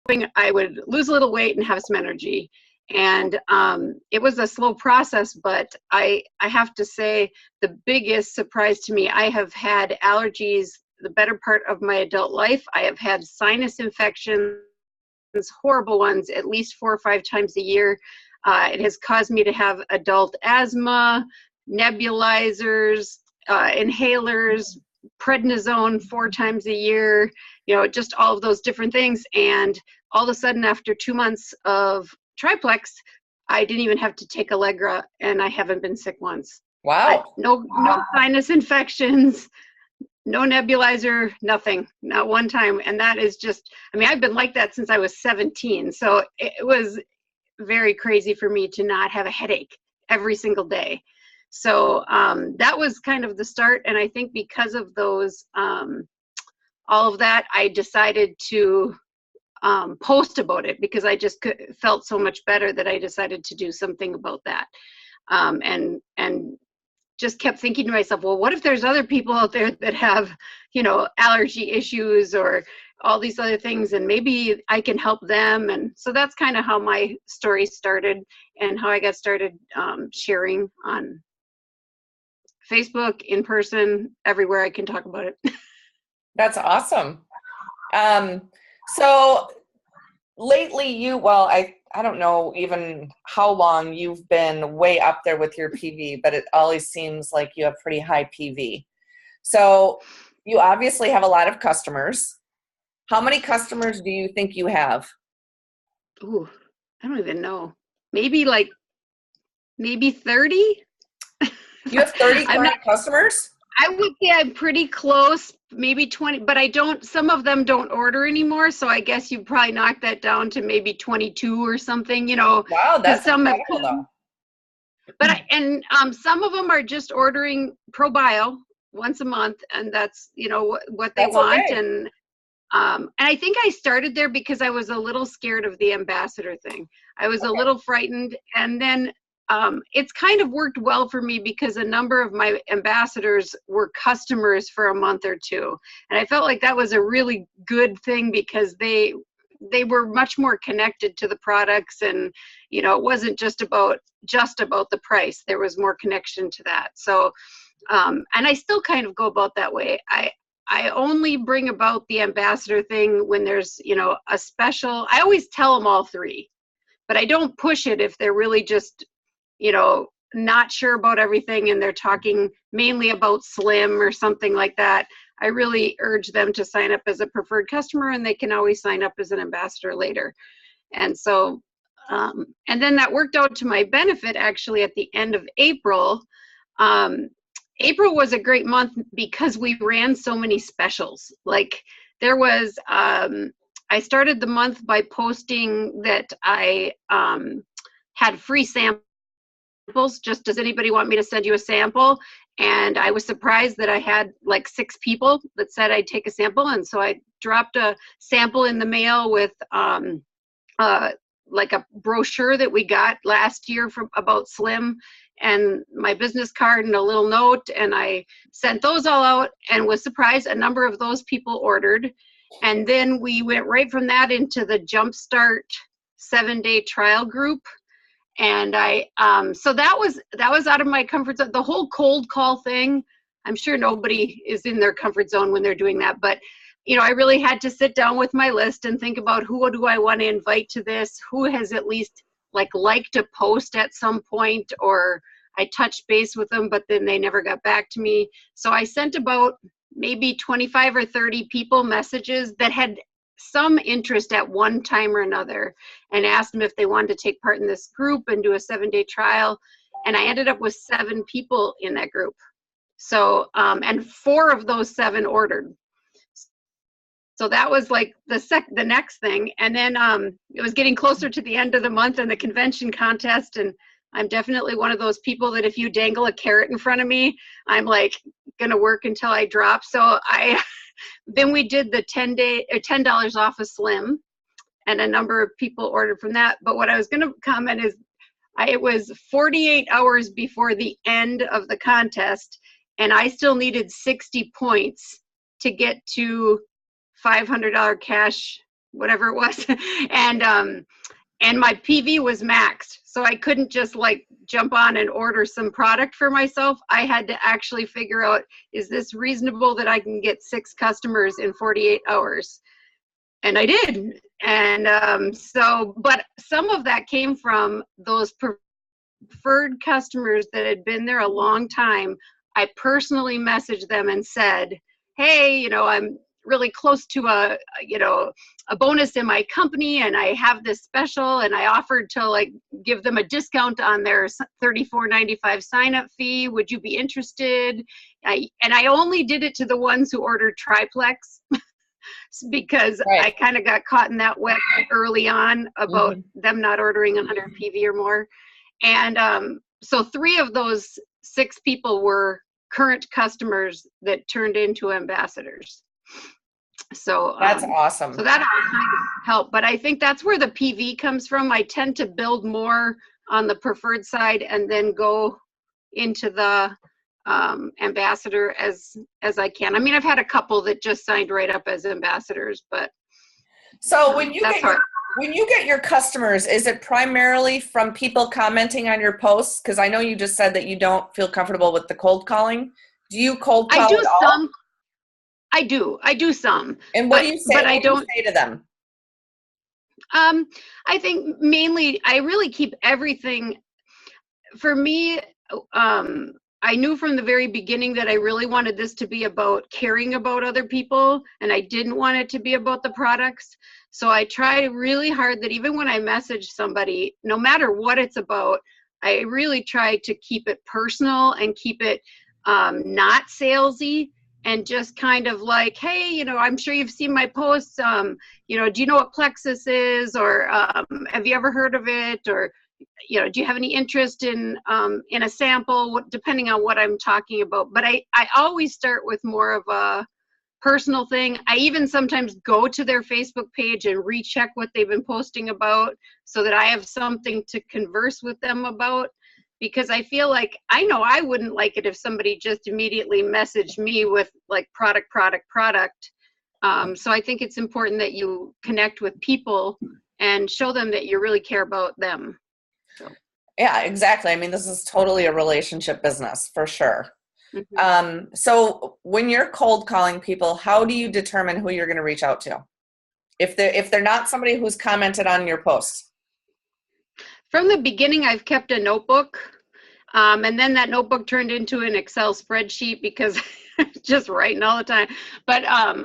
I would lose a little weight and have some energy. And it was a slow process, but I have to say the biggest surprise to me, I have had allergies the better part of my adult life. I have had sinus infections, horrible ones, at least 4 or 5 times a year. It has caused me to have adult asthma, nebulizers, inhalers, prednisone 4 times a year, just all of those different things. And all of a sudden, after 2 months of triplex, I didn't even have to take Allegra, and I haven't been sick once. Wow. No sinus infections, no nebulizer, nothing, not one time. And that is just, I've been like that since I was 17. So it was very crazy for me to not have a headache every single day. So that was kind of the start. And I think because of those, all of that, I decided to post about it because I just felt so much better that I decided to do something about that. And just kept thinking to myself, well, what if there's other people out there that have, allergy issues or all these other things, and maybe I can help them. And so that's kind of how my story started and how I got started sharing on Facebook, in person, everywhere I can talk about it. That's awesome. So lately I don't know even how long you've been way up there with your PV, but it always seems like you have pretty high PV. So you obviously have a lot of customers. How many customers do you think you have? Ooh, I don't even know. Maybe 30? You have 30 current customers? I would say I'm pretty close, maybe 20, but some of them don't order anymore. So I guess you probably knock that down to maybe 22 or something, Wow, that's some incredible though. But some of them are just ordering ProBio once a month, and that's, what they want. Okay. And I think I started there because I was a little scared of the ambassador thing. I was a little frightened. And then it's kind of worked well for me because a number of my ambassadors were customers for a month or two. And I felt like that was a really good thing because they were much more connected to the products, and it wasn't just about the price. There was more connection to that. So and I still kind of go about that way. I only bring about the ambassador thing when there's, a special. I always tell them all 3, but I don't push it if they're really just, not sure about everything and they're talking mainly about Slim or something like that. I really urge them to sign up as a preferred customer, and they can always sign up as an ambassador later. And so, and then that worked out to my benefit actually at the end of April. April was a great month because we ran so many specials. Like there was, I started the month by posting that I had free samples. Just, does anybody want me to send you a sample? And I was surprised that I had like 6 people that said I'd take a sample. And so I dropped a sample in the mail with like a brochure that we got last year about Slim, and my business card and a little note. And I sent those all out and was surprised a number of those people ordered. And then we went right from that into the Jumpstart 7-day trial group. And so that was out of my comfort zone. The whole cold call thing, I'm sure nobody is in their comfort zone when they're doing that. But, I really had to sit down with my list and think about who do I want to invite to this? Who has at least liked a post at some point, or I touched base with them, but then they never got back to me. So I sent about maybe 25 or 30 people messages that had some interest at one time or another, and asked them if they wanted to take part in this group and do a 7-day trial. And I ended up with 7 people in that group. So, and 4 of those 7 ordered. So that was like the next thing. And then it was getting closer to the end of the month and the convention contest. And I'm definitely one of those people that if you dangle a carrot in front of me, I'm like going to work until I drop. So then we did the $10 off a Slim, and a number of people ordered from that. But what I was going to comment is it was 48 hours before the end of the contest, and I still needed 60 points to get to $500 cash whatever it was. And my PV was maxed. So I couldn't just like jump on and order some product for myself. I had to actually figure out, is this reasonable that I can get 6 customers in 48 hours? And I did. And but some of that came from those preferred customers that had been there a long time. I personally messaged them and said, hey, I'm really close to a bonus in my company, and I have this special, and I offered to like give them a discount on their $34.95 sign-up fee. Would you be interested? And I only did it to the ones who ordered triplex because Right. I kind of got caught in that web early on about them not ordering 100 PV or more. And so 3 of those 6 people were current customers that turned into ambassadors. So That's awesome. So that kind of helped, but I think that's where the PV comes from. I tend to build more on the preferred side and then go into the ambassador as I can. I mean, I've had a couple that just signed right up as ambassadors, but so when you get your customers, is it primarily from people commenting on your posts? Because I know you just said that you don't feel comfortable with the cold calling. Do you cold call at all? I do some. And what do you say? But what do you say to them? I think mainly I really keep everything. For me, I knew from the very beginning that I really wanted this to be about caring about other people, and I didn't want it to be about the products. So I try really hard that even when I message somebody, no matter what it's about, I really try to keep it personal and keep it not salesy, and just kind of like, hey, I'm sure you've seen my posts. Do you know what Plexus is, or have you ever heard of it, or do you have any interest in a sample? Depending on what I'm talking about. But I always start with more of a personal thing. I even sometimes go to their Facebook page and recheck what they've been posting about, so that I have something to converse with them about. Because I feel like, I know I wouldn't like it if somebody just immediately messaged me with like product. So I think it's important that you connect with people and show them that you really care about them. So. Yeah, exactly. I mean, this is totally a relationship business for sure. So when you're cold calling people, how do you determine who you're going to reach out to? If they're not somebody who's commented on your posts? From the beginning, I've kept a notebook, and then that notebook turned into an Excel spreadsheet because just writing all the time. But I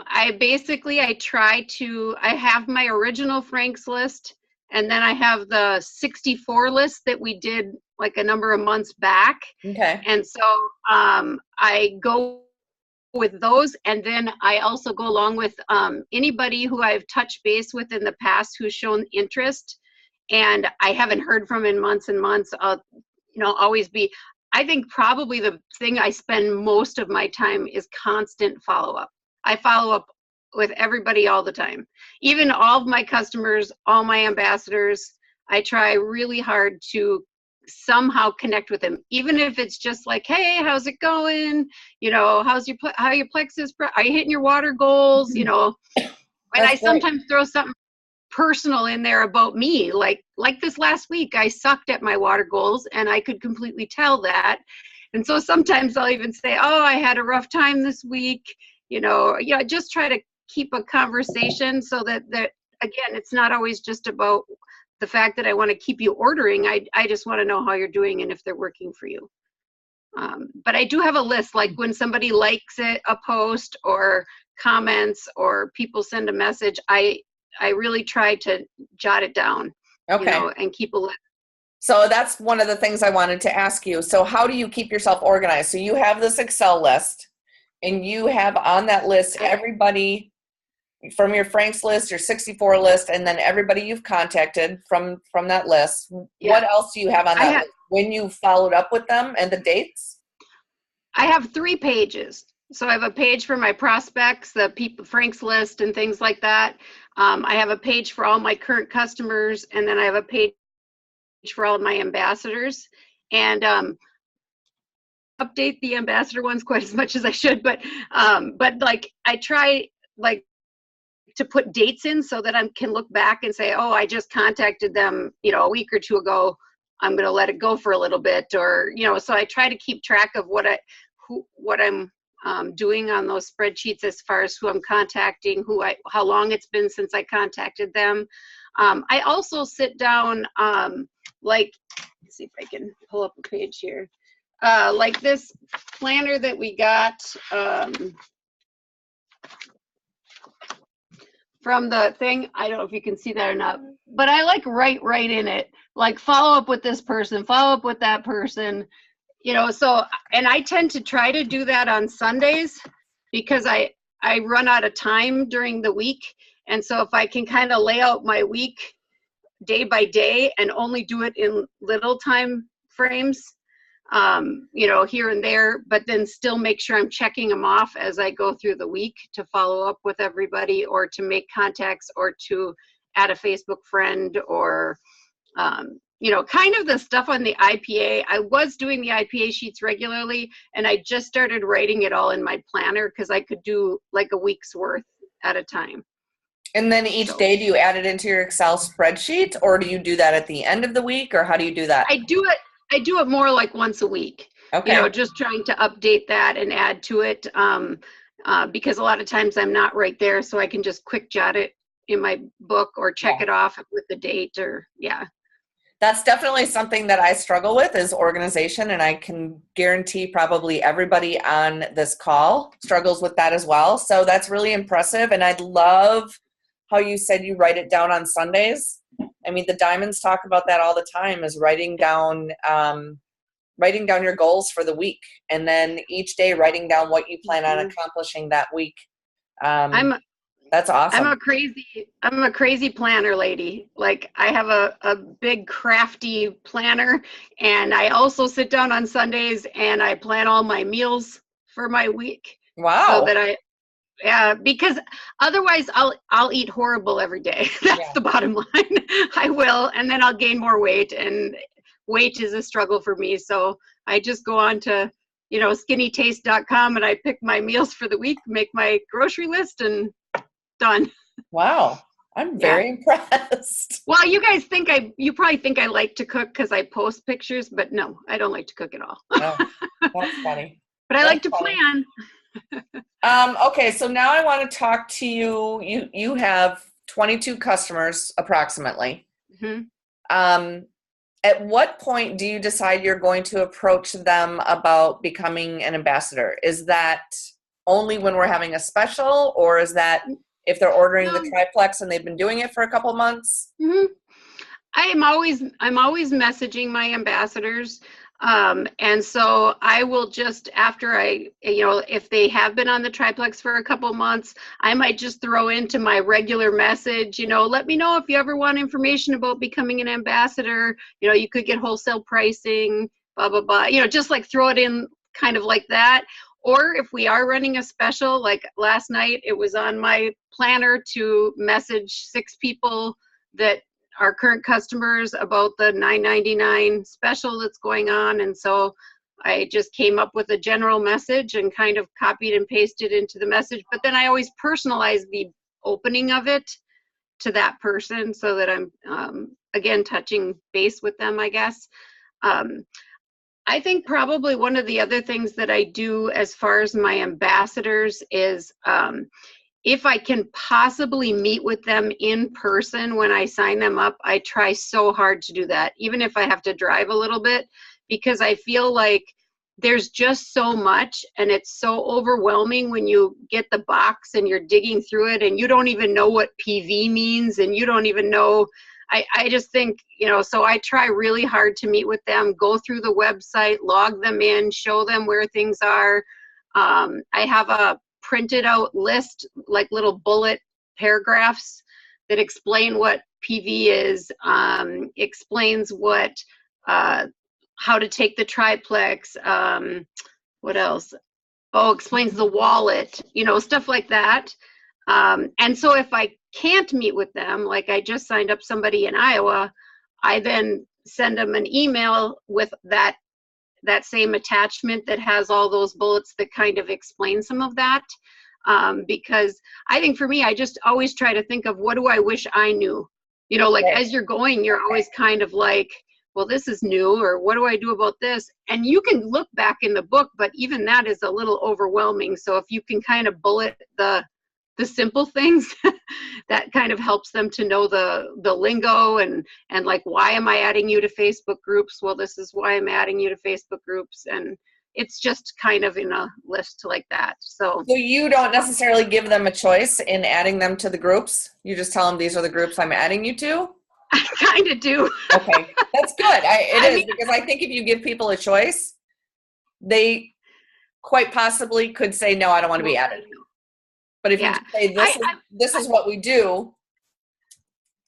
have my original Frank's list, and then I have the 64 list that we did like a number of months back. Okay. And so I go with those, and then I also go along with anybody who I've touched base with in the past who's shown interest and I haven't heard from in months and months. I'll always be, I think probably the thing I spend most of my time is constant follow-up. I follow up with everybody all the time, even all of my customers, all my ambassadors. I try really hard to somehow connect with them, even if it's just like, hey, how's it going? How your Plexus, are you hitting your water goals? And I sometimes throw something personal in there about me, like this last week I sucked at my water goals and I could completely tell that. And so sometimes I'll even say, oh, I had a rough time this week, just try to keep a conversation so that again, it's not always just about the fact that I want to keep you ordering. I just want to know how you're doing and if they're working for you. But I do have a list, like when somebody likes a post or comments or people send a message, I really try to jot it down, and keep a list. So that's one of the things I wanted to ask you. So how do you keep yourself organized? So you have this Excel list, and you have on that list everybody from your Frank's list, your 64 list, and then everybody you've contacted from that list. Yeah. What else do you have on that list? When you followed up with them and the dates? I have 3 pages. So I have a page for my prospects, the people, Frank's list and things like that. I have a page for all my current customers, and then I have a page for all of my ambassadors. And update the ambassador ones quite as much as I should, but like I try like to put dates in so that I can look back and say, oh, I just contacted them, a week or two ago. I'm going to let it go for a little bit, or, so I try to keep track of what I'm doing on those spreadsheets as far as who I'm contacting, how long it's been since I contacted them. I also sit down, let's see if I can pull up a page here. Like this planner that we got from the thing. I don't know if you can see that or not, but I like write right in it, like follow up with this person, follow up with that person, so, and I tend to try to do that on Sundays because I run out of time during the week. And so if I can kind of lay out my week day by day and only do it in little time frames, here and there, but then still make sure I'm checking them off as I go through the week to follow up with everybody, or to make contacts, or to add a Facebook friend, or, kind of the stuff on the IPA. I was doing the IPA sheets regularly, and I just started writing it all in my planner because I could do like a week's worth at a time. And then each day, do you add it into your Excel spreadsheet, or do you do that at the end of the week, or how do you do that? I do it more like once a week. Okay. Just trying to update that and add to it, because a lot of times I'm not right there, so I can just quick jot it in my book or check it off with the date, or That's definitely something that I struggle with, is organization, and I can guarantee probably everybody on this call struggles with that as well. So that's really impressive, and I'd love how you said you write it down on Sundays. I mean, the Diamonds talk about that all the time, is writing down your goals for the week, and then each day writing down what you plan on accomplishing that week. That's awesome. I'm a crazy planner lady. Like, I have a big crafty planner, and I also sit down on Sundays and I plan all my meals for my week. Wow. So that because otherwise I'll eat horrible every day. That's the bottom line. I will, and then I'll gain more weight, and weight is a struggle for me. So I just go on to, skinnytaste.com, and I pick my meals for the week, make my grocery list, and done. Wow. I'm very impressed. Well, you probably think I like to cook because I post pictures, but no, I don't like to cook at all. Oh, that's funny. But I like to plan. Okay, so now I want to talk to you. You have 22 customers approximately. Mm-hmm. At what point do you decide you're going to approach them about becoming an ambassador? Is that only when we're having a special, or is that if they're ordering the triplex and they've been doing it for a couple months? Mm-hmm. I'm always messaging my ambassadors. And so I will just, after if they have been on the triplex for a couple months, I might just throw into my regular message, let me know if you ever want information about becoming an ambassador. You could get wholesale pricing, blah, blah, blah, just like throw it in kind of like that. Or if we are running a special, like last night, it was on my planner to message 6 people that are current customers about the $9.99 special that's going on. And so I just came up with a general message and kind of copied and pasted into the message. But then I always personalize the opening of it to that person so that I'm, again, touching base with them, I guess. I think probably one of the other things that I do as far as my ambassadors is if I can possibly meet with them in person when I sign them up, I try so hard to do that, even if I have to drive a little bit, because I feel like there's just so much, and it's so overwhelming when you get the box and you're digging through it and you don't even know what PV means, and you don't even know. I just think, so I try really hard to meet with them, go through the website, log them in, show them where things are. I have a printed out list, like little bullet paragraphs that explain what PV is, explains how to take the triplex, what else? Oh, explains the wallet, stuff like that. And so if I can't meet with them, like I just signed up somebody in Iowa, I then send them an email with that same attachment that has all those bullets that kind of explain some of that. because I think for me, I just always try to think of what do I wish I knew? You know, like as you're going, you're always kind of like, well, this is new, or what do I do about this? And you can look back in the book, but even that is a little overwhelming. So if you can kind of bullet the simple things, that kind of helps them to know the lingo and like, why am I adding you to Facebook groups? Well, this is why I'm adding you to Facebook groups. And it's just kind of in a list like that. So you don't necessarily give them a choice in adding them to the groups. You just tell them these are the groups I'm adding you to. I kind of do. Okay, that's good. Because I think if you give people a choice, they quite possibly could say, no, I don't want to be added. But if you say this is what we do,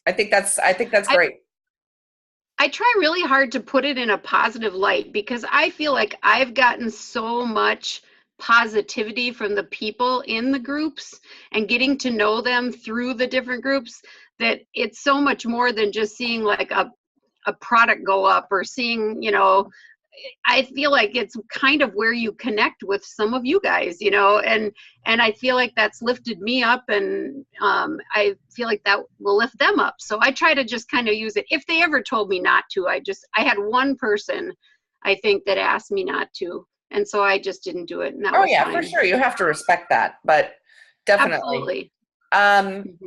I think that's great. I try really hard to put it in a positive light, because I feel like I've gotten so much positivity from the people in the groups and getting to know them through the different groups, that it's so much more than just seeing like a product go up or seeing, you know, I feel like it's kind of where you connect with some of you guys, you know, and I feel like that's lifted me up, and I feel like that will lift them up. So I try to just kind of use it. If they ever told me not to, I had one person, I think, that asked me not to, and so I just didn't do it. And that was fine. For sure. You have to respect that, but definitely. Absolutely.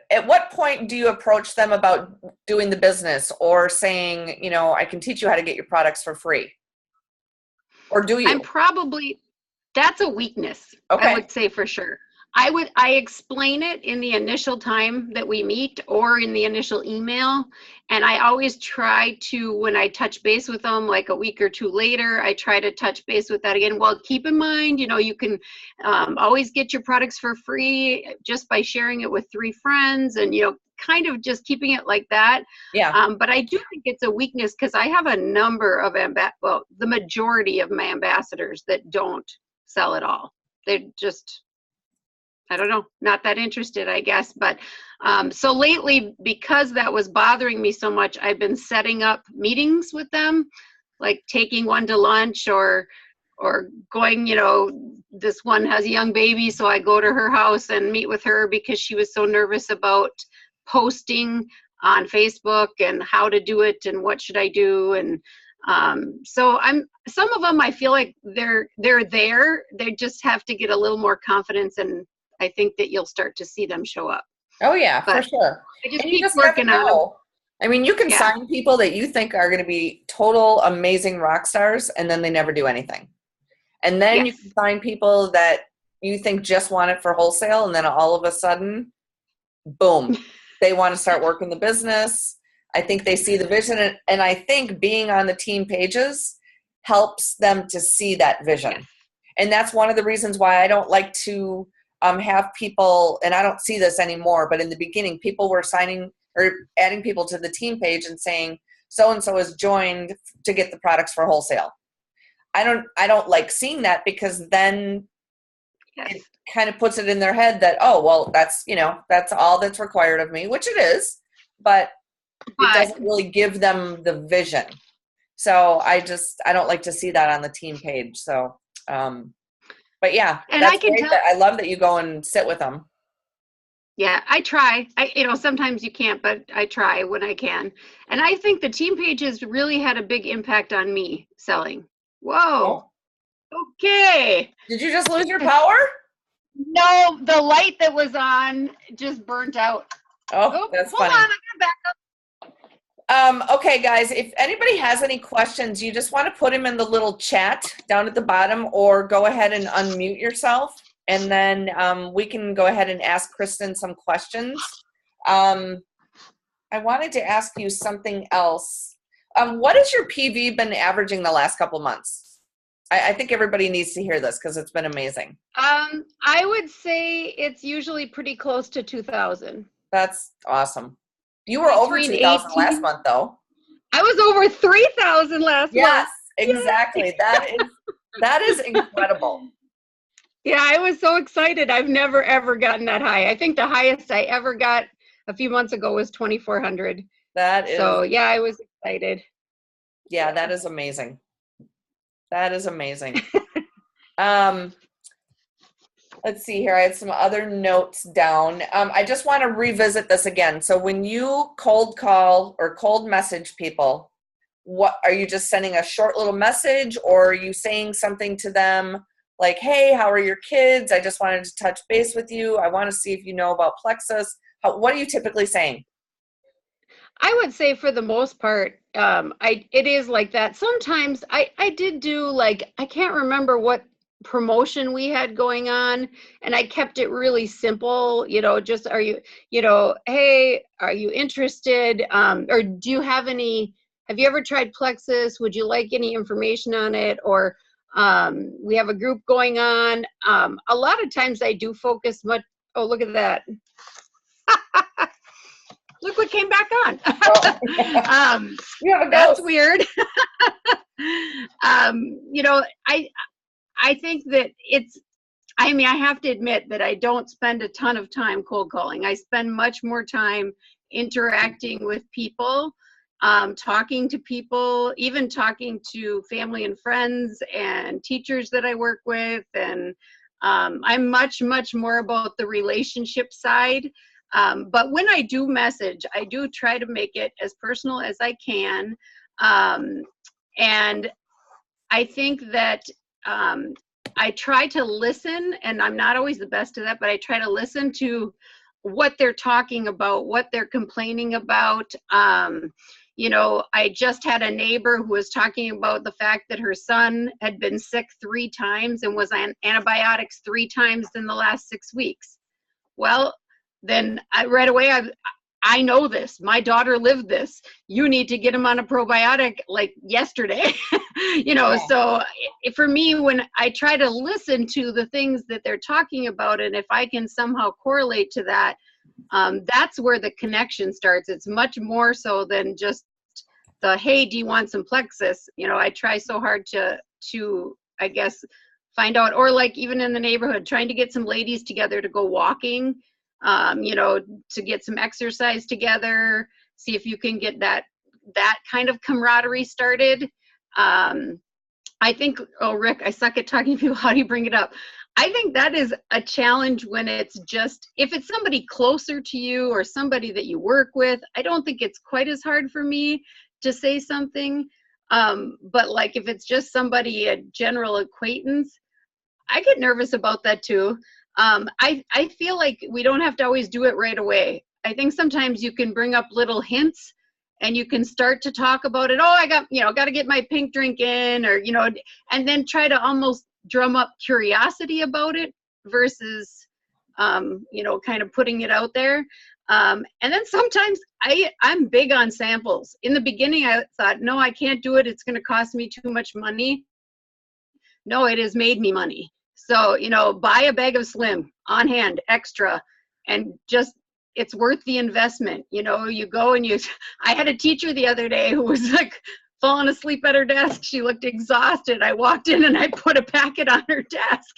At what point do you approach them about doing the business, or saying, you know, I can teach you how to get your products for free? Or do you? That's a weakness. Okay. I would say for sure. I explain it in the initial time that we meet or in the initial email. And I always try to, when I touch base with them, like a week or two later, I try to touch base with that again. Well, keep in mind, you know, you can always get your products for free just by sharing it with 3 friends, and, you know, kind of just keeping it like that. Yeah. But I do think it's a weakness, because I have a number of the majority of my ambassadors that don't sell at all. They're just, I don't know, not that interested, I guess. But so lately, because that was bothering me so much, I've been setting up meetings with them, like taking one to lunch, or going, you know, this one has a young baby, so I go to her house and meet with her, because she was so nervous about posting on Facebook and how to do it and what should I do. And so some of them, I feel like they're there. They just have to get a little more confidence, and I think that you'll start to see them show up. Oh yeah, for sure. I just keep working on them. I mean, you can sign people that you think are going to be total amazing rock stars, and then they never do anything. And then you can sign people that you think just want it for wholesale, and then all of a sudden, boom, they want to start working the business. I think they see the vision, and I think being on the team pages helps them to see that vision. Yes. And that's one of the reasons why I don't like to have people, and I don't see this anymore, but in the beginning, people were signing or adding people to the team page and saying, so-and-so has joined to get the products for wholesale. I don't like seeing that, because then it kind of puts it in their head that, oh, well, that's, you know, that's all that's required of me, which it is, but it doesn't really give them the vision. So I don't like to see that on the team page. So, but yeah, and that's great. I love that you go and sit with them. Yeah, I try. You know, sometimes you can't, but I try when I can. And I think the team pages really had a big impact on me selling. Whoa. Oh. Okay. Did you just lose your power? No, the light that was on just burnt out. Oh, that's funny. Hold on, I'm gonna back up. Okay, guys, if anybody has any questions, you just want to put them in the little chat down at the bottom, or go ahead and unmute yourself, and then we can go ahead and ask Kristen some questions. I wanted to ask you something else. What has your PV been averaging the last couple months? I think everybody needs to hear this, because it's been amazing. I would say it's usually pretty close to 2,000. That's awesome. You were over 2,000 last month, though. I was over 3,000 last month. Yes, exactly. Yay. That is incredible. Yeah, I was so excited. I've never, ever gotten that high. I think the highest I ever got a few months ago was 2,400. So, yeah, I was excited. Yeah, that is amazing. That is amazing. Let's see here. I had some other notes down. I just want to revisit this again. So when you cold call or cold message people, what are you just sending a short little message, or are you saying something to them like, hey, how are your kids? I just wanted to touch base with you. I want to see if you know about Plexus. What are you typically saying? I would say for the most part, it is like that. Sometimes I did do like, I can't remember what promotion we had going on, and I kept it really simple, just hey, are you interested? Or do you have you ever tried Plexus? Would you like any information on it? Or we have a group going on. A lot of times I do focus oh, look at that. Look what came back on. That's weird. I think that I have to admit that I don't spend a ton of time cold calling. I spend much more time interacting with people, talking to people, even talking to family and friends and teachers that I work with. And I'm much, much more about the relationship side. But when I do message, I do try to make it as personal as I can. And I think that I try to listen, and I'm not always the best at that, but I try to listen to what they're talking about, what they're complaining about. I just had a neighbor who was talking about the fact that her son had been sick 3 times and was on antibiotics 3 times in the last 6 weeks. Well, then right away, I know this. My daughter lived this. You need to get him on a probiotic like yesterday. Yeah. So for me, when I try to listen to the things that they're talking about, and if I can somehow correlate to that, that's where the connection starts. It's much more so than just the, hey, do you want some Plexus? I try so hard to I guess, find out, or like even in the neighborhood, trying to get some ladies together to go walking, to get some exercise together, see if you can get that kind of camaraderie started. I think, oh, Rick, I suck at talking to people. How do you bring it up? I think that is a challenge when it's just, if it's somebody closer to you or somebody that you work with, I don't think it's quite as hard for me to say something. But like if it's just somebody, a general acquaintance, I get nervous about that too. I feel like we don't have to always do it right away. I think sometimes you can bring up little hints and you can start to talk about it. Oh, I got to get my pink drink in, or, and then try to almost drum up curiosity about it versus, kind of putting it out there. And then sometimes I'm big on samples. In the beginning, I thought, no, I can't do it. It's going to cost me too much money. No, it has made me money. So, buy a bag of Slim on hand, extra, and just, it's worth the investment. You go and I had a teacher the other day who was like falling asleep at her desk. She looked exhausted. I walked in and I put a packet on her desk.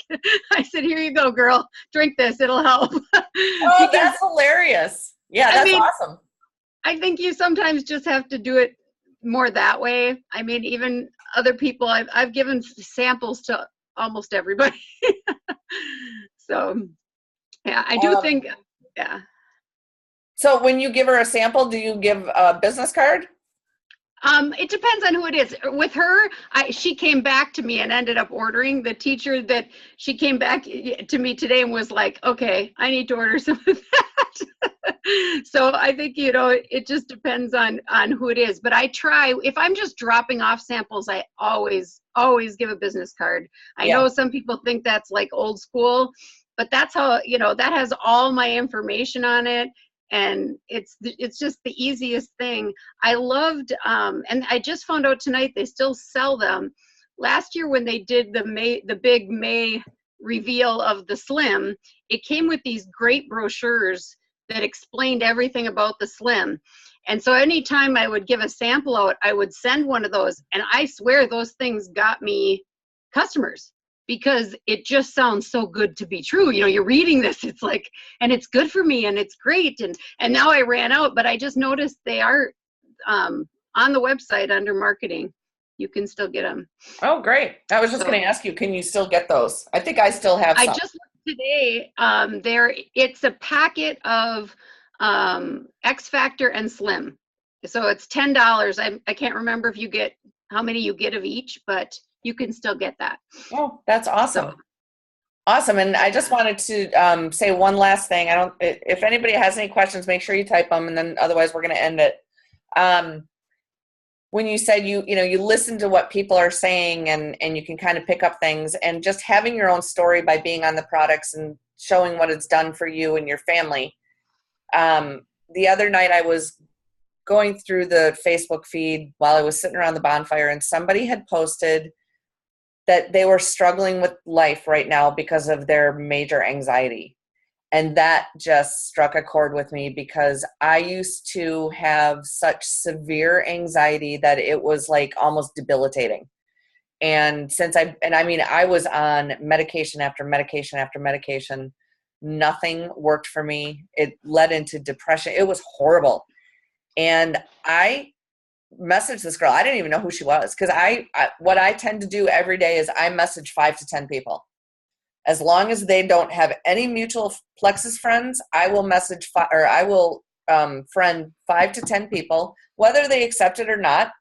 I said, here you go, girl, drink this. It'll help. Oh, that's hilarious. Yeah, that's awesome. I think you sometimes just have to do it more that way. I mean, even other people, I've given samples to almost everybody. So, yeah, I do think, yeah. So when you give her a sample, do you give a business card? It depends on who it is. With her, she came back to me and ended up ordering. The teacher that she came back to me today and was like, okay, I need to order some of that. So I think, it just depends on who it is. But I try, if I'm just dropping off samples, I always give a business card. I know some people think that's like old school, but that's how, that has all my information on it. And it's just the easiest thing. I loved, and I just found out tonight they still sell them. Last year when they did the big May reveal of the Slim, it came with these great brochures that explained everything about the Slim. And so anytime I would give a sample out, I would send one of those, and I swear those things got me customers, because it just sounds so good to be true. You're reading this, it's like, and it's good for me and it's great. And now I ran out, but I just noticed they are on the website under marketing. You can still get them. Oh, great. I was just going to ask you, can you still get those? I think I still have some. today, it's a packet of X Factor and Slim. So it's $10. I can't remember if you get how many you get of each, but you can still get that. Oh, that's awesome. So, Awesome. And I just wanted to say one last thing. If anybody has any questions, make sure you type them, and then otherwise we're going to end it. When you said you listen to what people are saying and you can kind of pick up things, and just having your own story by being on the products and showing what it's done for you and your family. The other night I was going through the Facebook feed while I was sitting around the bonfire, and somebody had posted that they were struggling with life right now because of their major anxiety. And that just struck a chord with me, because I used to have such severe anxiety that it was like almost debilitating. And I was on medication after medication after medication. Nothing worked for me. It led into depression. It was horrible. And I messaged this girl. I didn't even know who she was, because what I tend to do every day is I message 5 to 10 people. As long as they don't have any mutual Plexus friends, I will friend 5 to 10 people, whether they accept it or not.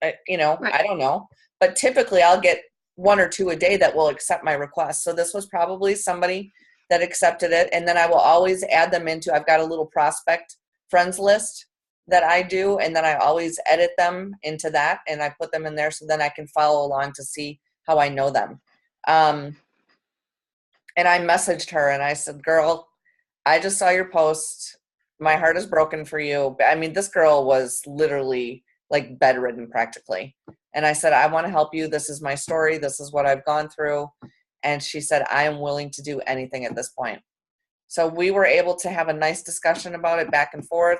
Right. I don't know, but typically I'll get 1 or 2 a day that will accept my request. So this was probably somebody that accepted it, and then I will always add them into. I've got a little prospect friends list that I do, and then I always edit them into that, and I put them in there so then I can follow along to see how I know them. And I messaged her and I said, girl, I just saw your post. My heart is broken for you. I mean, this girl was literally like bedridden practically. And I said, I want to help you. This is my story. This is what I've gone through. And she said, I am willing to do anything at this point. So we were able to have a nice discussion about it back and forth.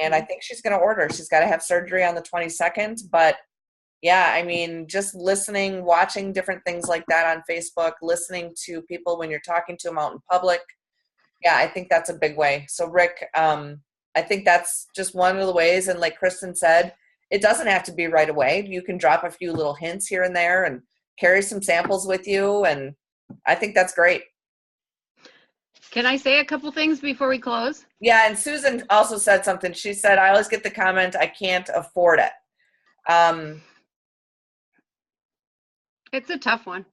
And I think she's going to order. She's got to have surgery on the 22nd. But yeah, I mean, just listening, watching different things like that on Facebook, listening to people when you're talking to them out in public. Yeah, I think that's a big way. So Rick, I think that's just one of the ways. And like Kristen said, it doesn't have to be right away. You can drop a few little hints here and there and carry some samples with you. And I think that's great. Can I say a couple things before we close? Yeah, and Susan also said something. She said, I always get the comment, I can't afford it. It's a tough one.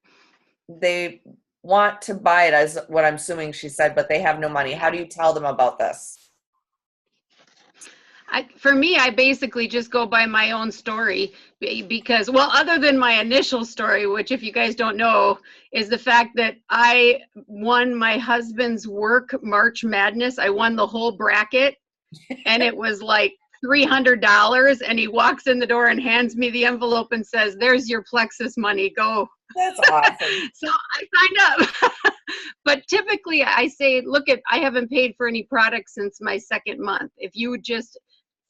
They want to buy it, as what I'm assuming she said, but they have no money. How do you tell them about this? For me, I basically just go by my own story, because, well, other than my initial story, which if you guys don't know, is the fact that I won my husband's work March Madness. I won the whole bracket, and it was like $300, and he walks in the door and hands me the envelope and says, there's your Plexus money, go. That's awesome. So I signed up. But typically I say, I haven't paid for any products since my second month. If you just,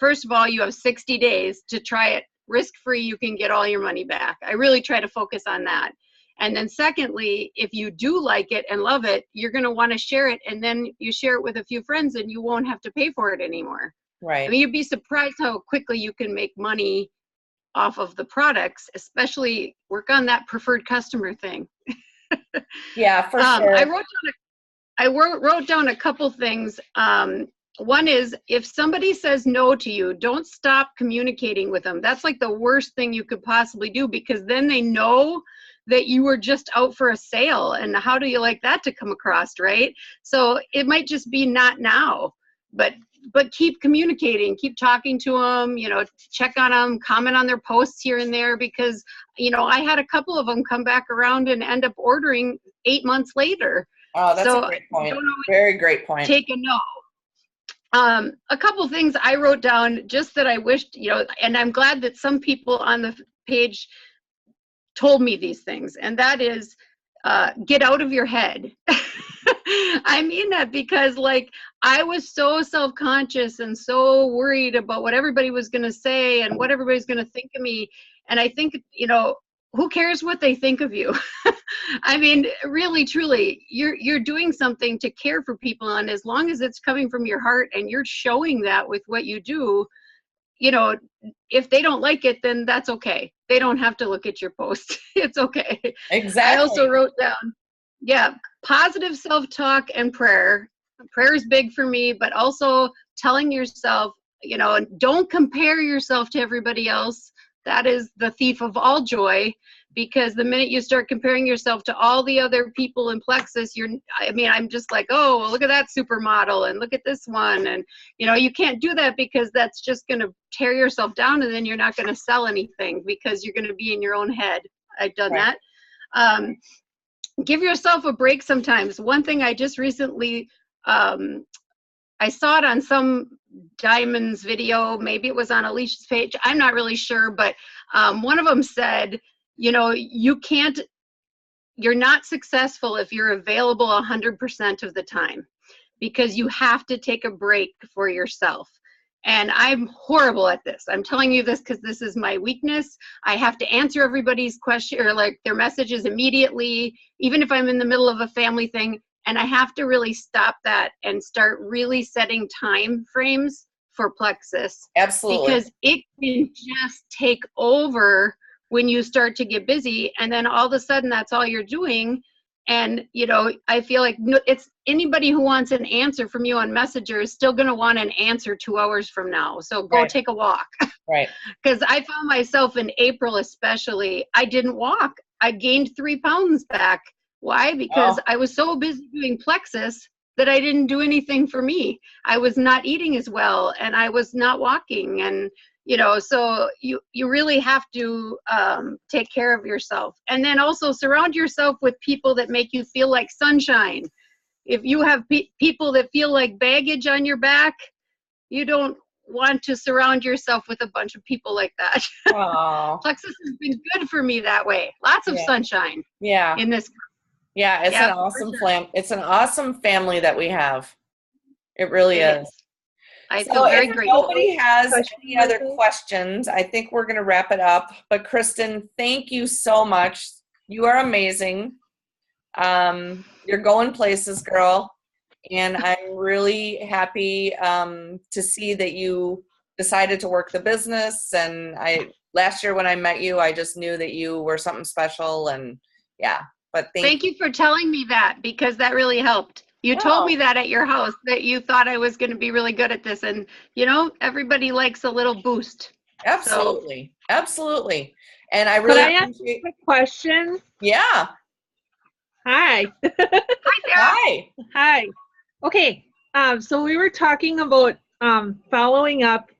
first of all, you have 60 days to try it risk-free, you can get all your money back. I really try to focus on that. And then secondly, if you do like it and love it, you're going to want to share it, and then you share it with a few friends and you won't have to pay for it anymore. Right. I mean, you'd be surprised how quickly you can make money off of the products, especially work on that preferred customer thing. Yeah, for sure. I wrote down a couple things. One is, if somebody says no to you, don't stop communicating with them. That's like the worst thing you could possibly do, because then they know that you were just out for a sale. And how do you like that to come across, right? So it might just be not now, but keep communicating, keep talking to them, check on them, comment on their posts here and there, because, I had a couple of them come back around and end up ordering 8 months later. Oh, that's a great point. Very great point. Take a no. A couple things I wrote down just that I wished, and I'm glad that some people on the page told me these things, and that is, get out of your head. I mean that because, I was so self-conscious and so worried about what everybody was going to say and what everybody's going to think of me. And I think, who cares what they think of you? I mean, really, truly, you're doing something to care for people. And as long as it's coming from your heart and you're showing that with what you do, if they don't like it, then that's okay. They don't have to look at your post. It's okay. Exactly. I also wrote down, Yeah, positive self-talk and prayer. Prayer is big for me, but also telling yourself, don't compare yourself to everybody else. That is the thief of all joy, because the minute you start comparing yourself to all the other people in Plexus, I'm just like, oh, well, look at that supermodel and look at this one. And, you can't do that, because that's just going to tear yourself down, and then you're not going to sell anything because you're going to be in your own head. I've done Right. that. Give yourself a break sometimes. One thing I just recently, I saw it on some Diamonds video, maybe it was on Alicia's page, I'm not really sure, but one of them said, you're not successful if you're available 100% of the time, because you have to take a break for yourself. And I'm horrible at this. I'm telling you this because this is my weakness. I have to answer everybody's question or like their messages immediately, even if I'm in the middle of a family thing. And I have to really stop that and start really setting time frames for Plexus. Absolutely. Because it can just take over when you start to get busy. And then all of a sudden, that's all you're doing. And, I feel like it's anybody who wants an answer from you on Messenger is still going to want an answer 2 hours from now. So go take a walk. Right. Because I found myself in April, especially, I didn't walk. I gained 3 pounds back. Why? Because I was so busy doing Plexus that I didn't do anything for me. I was not eating as well, and I was not walking. And so you really have to take care of yourself. And then also surround yourself with people that make you feel like sunshine. If you have people that feel like baggage on your back, you don't want to surround yourself with a bunch of people like that. Plexus has been good for me that way. Lots of sunshine. Yeah. In this. Yeah, it's an awesome it's an awesome family that we have. It really is. I feel very grateful. Nobody has any other questions, I think we're going to wrap it up. But Kristen, thank you so much. You are amazing. You're going places, girl. And I'm really happy to see that you decided to work the business. And last year when I met you, I just knew that you were something special. And yeah, but thank you for telling me that, because that really helped. You told me that at your house, that you thought I was going to be really good at this. And, everybody likes a little boost. Absolutely. So. Absolutely. And I really appreciate. Ask a question? Yeah. Hi. Hi. Hi. Okay. So we were talking about following up.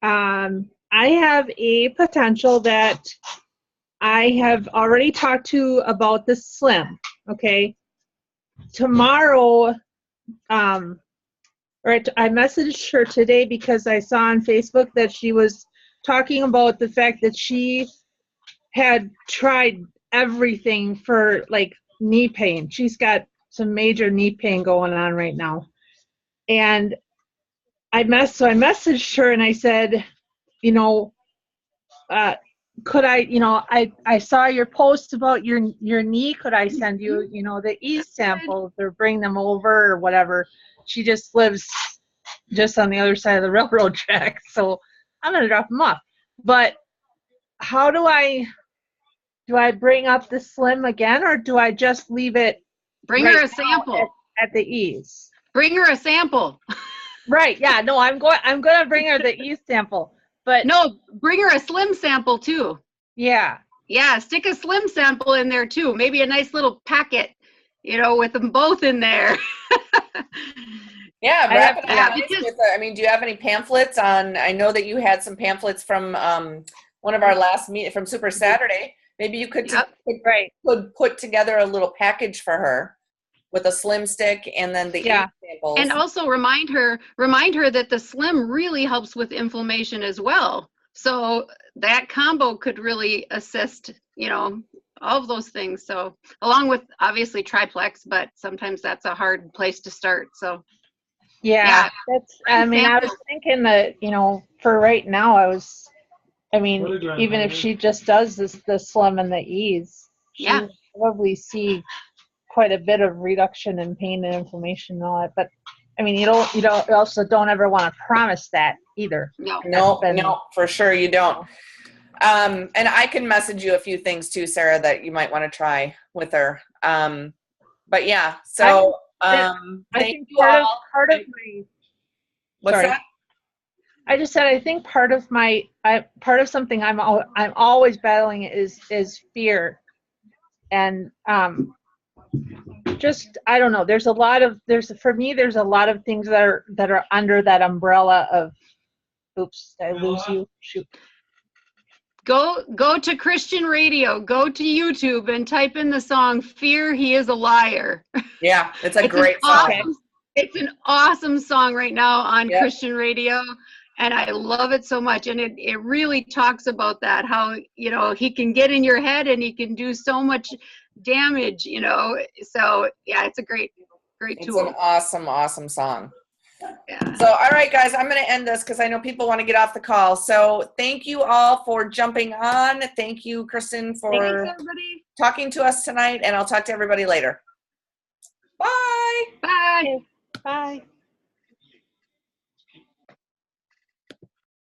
I have a potential that I have already talked to about the Slim. Okay. Tomorrow, I messaged her today because I saw on Facebook that she was talking about the fact that she had tried everything for like knee pain. She's got some major knee pain going on right now. And I messaged her and I said, could I saw your post about your knee. Could I send you, the samples or bring them over or whatever? She just lives just on the other side of the railroad track. So I'm going to drop them off. But how do I bring up the Slim again, or do I just leave it? Bring her a sample at the ease. Bring her a sample. Right. Yeah. No, I'm going to bring her the ease sample. But no, bring her a Slim sample too. Yeah. Yeah, stick a Slim sample in there too. Maybe a nice little packet, with them both in there. Yeah, wrap it up. Do you have any pamphlets on? I know that you had some pamphlets from one of our last meet from Super Saturday. Maybe you could put together a little package for her with a Slim stick and then the samples. And also remind her that the Slim really helps with inflammation as well. So that combo could really assist, all of those things. So along with obviously Triplex, but sometimes that's a hard place to start. So I was thinking that, for right now, even if she just does the Slim and the ease, she will probably see quite a bit of reduction in pain and inflammation and all that. But you also don't ever want to promise that either. No, for sure you don't. And I can message you a few things too, Sarah, that you might want to try with her. But yeah, so I thank think you part all. of my What's sorry. that? I just said I think part of something I'm always battling is fear, and just I don't know. There's a lot of things that are under that umbrella of. Oops, did I lose you? Shoot. Go to Christian radio, go to YouTube and type in the song "Fear He Is a Liar." Yeah, it's a great song. It's an awesome song right now on Yep. Christian radio, and I love it so much. And it really talks about that, how, you know, he can get in your head and he can do so much damage, you know. So yeah, it's a great tool. It's an awesome song. Yeah. So, all right, guys, I'm going to end this because I know people want to get off the call. So thank you all for jumping on. Thank you, Kristen, for talking to us tonight, and I'll talk to everybody later. Bye. Bye. Bye.